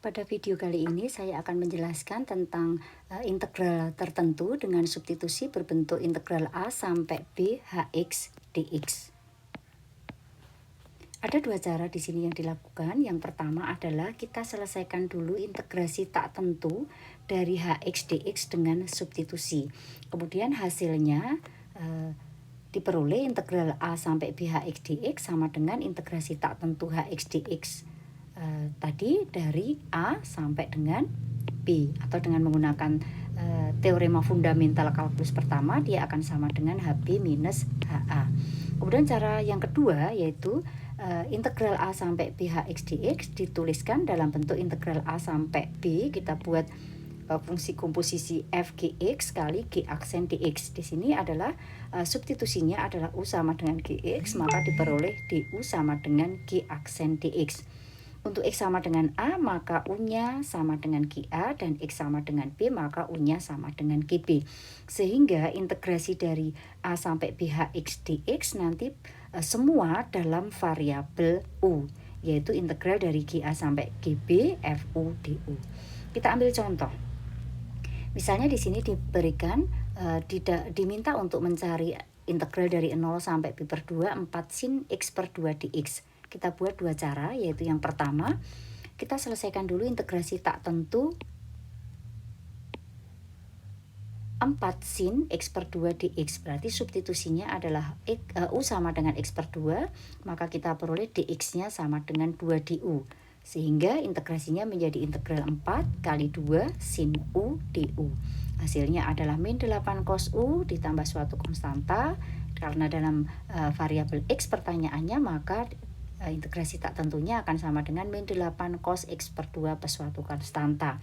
Pada video kali ini saya akan menjelaskan tentang integral tertentu dengan substitusi berbentuk integral A sampai B Hx dx. Ada dua cara di sini yang dilakukan. Yang pertama adalah kita selesaikan dulu integrasi tak tentu dari Hx dx dengan substitusi. Kemudian hasilnya diperoleh integral A sampai B Hx dx sama dengan integrasi tak tentu Hx dx tadi dari A sampai dengan B, atau dengan menggunakan teorema fundamental kalkulus pertama, dia akan sama dengan HB minus HA. Kemudian cara yang kedua yaitu integral A sampai B Hx dx dituliskan dalam bentuk integral A sampai B. Kita buat fungsi komposisi f gx kali g aksen dx. Di sini adalah substitusinya adalah u sama dengan gx, maka diperoleh du sama dengan g aksen dx. Untuk X sama dengan A, maka U-nya sama dengan GA, dan X sama dengan B, maka U-nya sama dengan GB. Sehingga integrasi dari A sampai BHX dx nanti semua dalam variabel U, yaitu integral dari GA sampai GB FU DU. Kita ambil contoh. Misalnya di sini diberikan, diminta untuk mencari integral dari 0 sampai pi per 2 4 sin X per 2 dx. Kita buat dua cara, yaitu yang pertama kita selesaikan dulu integrasi tak tentu 4 sin X per 2 dx, berarti substitusinya adalah U sama dengan X per 2, maka kita peroleh dx nya sama dengan 2 du, sehingga integrasinya menjadi integral 4 kali 2 sin U du. Hasilnya adalah min 8 cos U ditambah suatu konstanta. Karena dalam variabel X pertanyaannya, maka integrasi tak tentunya akan sama dengan min 8 cos X per 2 plus suatu konstanta.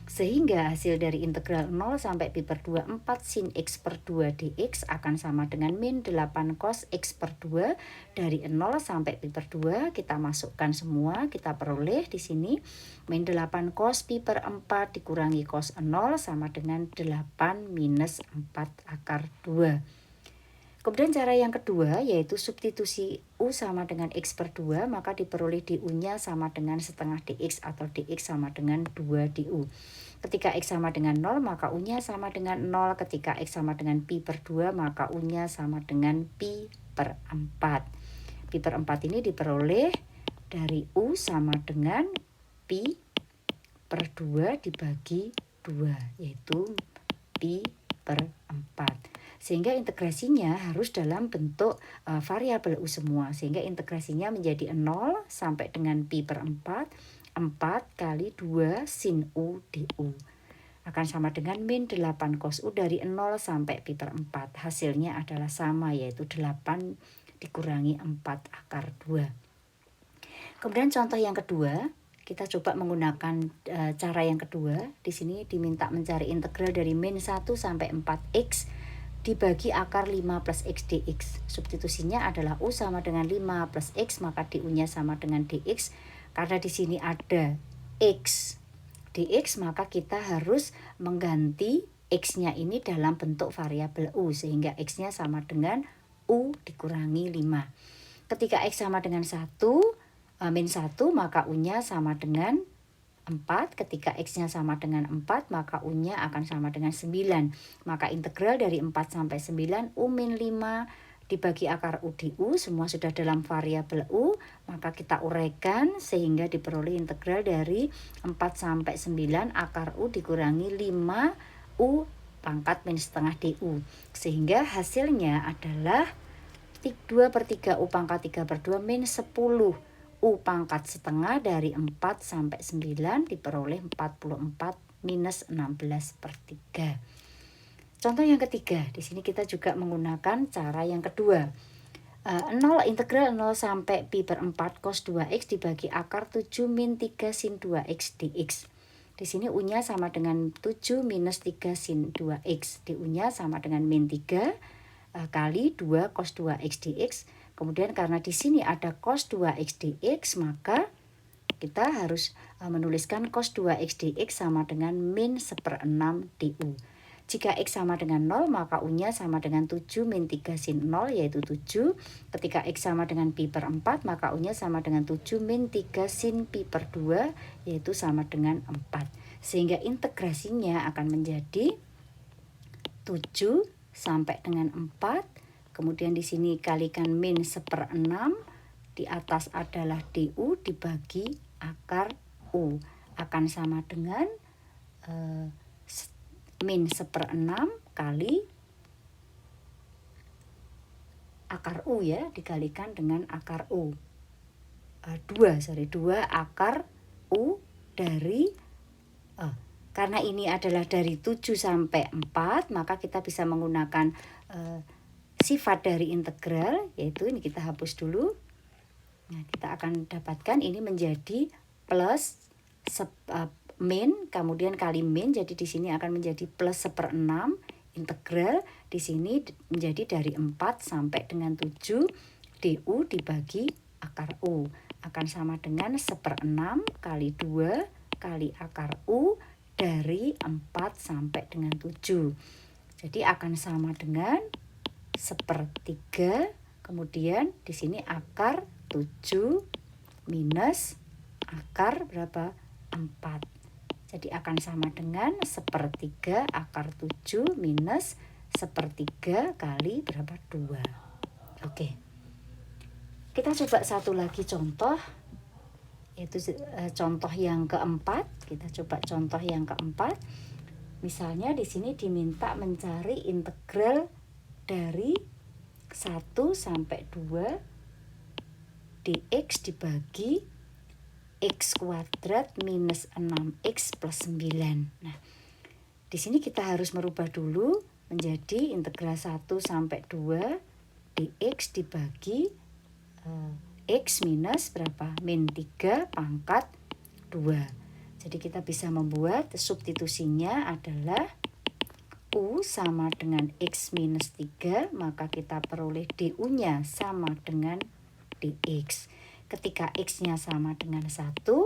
Sehingga hasil dari integral 0 sampai pi per 2 4 sin X per 2 dx akan sama dengan min 8 cos X per 2. Dari 0 sampai pi per 2 kita masukkan semua, kita peroleh di sini min 8 cos pi per 4 dikurangi cos 0 sama dengan 8 minus 4 akar 2. Kemudian cara yang kedua yaitu substitusi U sama dengan X per 2, maka diperoleh du-nya sama dengan setengah dx atau dx sama dengan 2 du. Ketika X sama dengan 0, maka U-nya sama dengan 0. Ketika X sama dengan pi per 2, maka U-nya sama dengan pi per 4. Pi per 4 ini diperoleh dari U sama dengan pi per 2 dibagi 2, yaitu pi per 4. Sehingga integrasinya harus dalam bentuk variabel U semua. Sehingga integrasinya menjadi 0 sampai dengan pi per 4, 4 kali 2 sin U du. Akan sama dengan min 8 cos U dari 0 sampai pi per 4. Hasilnya adalah sama, yaitu 8 dikurangi 4 akar 2. Kemudian contoh yang kedua, kita coba menggunakan cara yang kedua. Di sini diminta mencari integral dari min 1 sampai 4x dibagi akar 5 plus x dx. Substitusinya adalah U sama dengan 5 plus x, maka du-nya sama dengan dx. Karena di sini ada x dx, maka kita harus mengganti x-nya ini dalam bentuk variabel U, sehingga x-nya sama dengan U dikurangi 5. Ketika x sama dengan 1, min 1, maka U-nya sama dengan 4. Ketika X-nya sama dengan 4, maka U-nya akan sama dengan 9. Maka integral dari 4 sampai 9 U min 5 dibagi akar U du, semua sudah dalam variabel U, maka kita uraikan sehingga diperoleh integral dari 4 sampai 9 akar U dikurangi 5 U pangkat min setengah du. Sehingga hasilnya adalah 2 per 3 U pangkat 3 per 2 min 10 U pangkat setengah dari 4 sampai 9 diperoleh 44 minus 16 per 3. Contoh yang ketiga, di sini kita juga menggunakan cara yang kedua. 0 integral 0 sampai pi per 4 cos 2x dibagi akar 7 min 3 sin 2x dx. Di sini U-nya sama dengan 7 minus 3 sin 2x. Du-nya sama dengan min 3 kali 2 cos 2x dx. Kemudian karena di sini ada cos 2x dx, maka kita harus menuliskan cos 2x dx sama dengan min 1/6 du. Jika X sama dengan 0, maka U-nya sama dengan 7 min 3 sin 0, yaitu 7. Ketika X sama dengan pi per 4, maka U-nya sama dengan 7 min 3 sin pi per 2, yaitu sama dengan 4. Sehingga integrasinya akan menjadi 7 sampai dengan 4. Kemudian di sini kalikan min 1/6. Di atas adalah DU dibagi akar U. Akan sama dengan min 1/6 kali akar U ya, dikalikan dengan akar U. 2 akar U dari karena ini adalah dari 7 sampai 4, maka kita bisa menggunakan sifat dari integral, yaitu ini kita hapus dulu. Nah, kita akan dapatkan ini menjadi plus min, kemudian kali min, jadi di sini akan menjadi plus 1/6 integral, di sini menjadi dari 4 sampai dengan 7 DU dibagi akar U akan sama dengan 1/6 kali 2 kali akar U dari 4 sampai dengan 7. Jadi akan sama dengan 1/3, kemudian di sini akar 7 minus akar berapa? 4. Jadi akan sama dengan 1/3 akar 7 minus 1/3 kali berapa? 2. Oke. Kita coba satu lagi contoh, yaitu contoh yang keempat. Kita coba contoh yang keempat. Misalnya di sini diminta mencari integral dari 1 sampai 2 dx dibagi x kuadrat minus 6x plus 9. Nah, di sini kita harus merubah dulu menjadi integral 1 sampai 2 dx dibagi x minus berapa? Min 3 pangkat 2. Jadi kita bisa membuat substitusinya adalah U sama dengan x minus 3, maka kita peroleh du-nya sama dengan dx. Ketika x-nya sama dengan 1,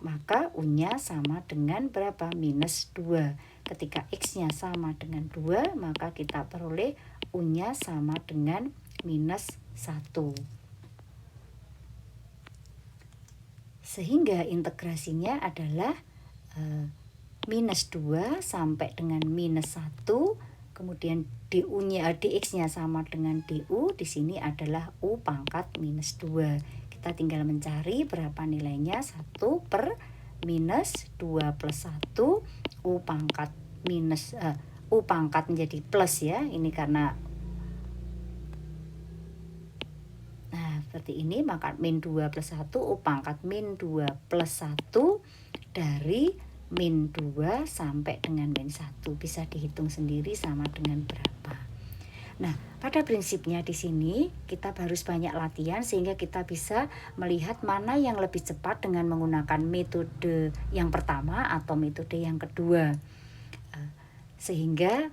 maka u-nya sama dengan berapa? Minus 2. Ketika x-nya sama dengan 2, maka kita peroleh u-nya sama dengan minus 1. Sehingga integrasinya adalah minus 2 sampai dengan minus 1. Kemudian dx-nya sama dengan du, di sini adalah u pangkat minus 2. Kita tinggal mencari berapa nilainya. 1 per minus 2 plus 1, u pangkat minus u pangkat menjadi plus ya, ini karena seperti ini, maka min 2 plus 1, u pangkat min 2 plus 1 dari min 2 sampai dengan min 1. Bisa dihitung sendiri sama dengan berapa. Nah, pada prinsipnya di sini kita harus banyak latihan sehingga kita bisa melihat mana yang lebih cepat dengan menggunakan metode yang pertama atau metode yang kedua. Sehingga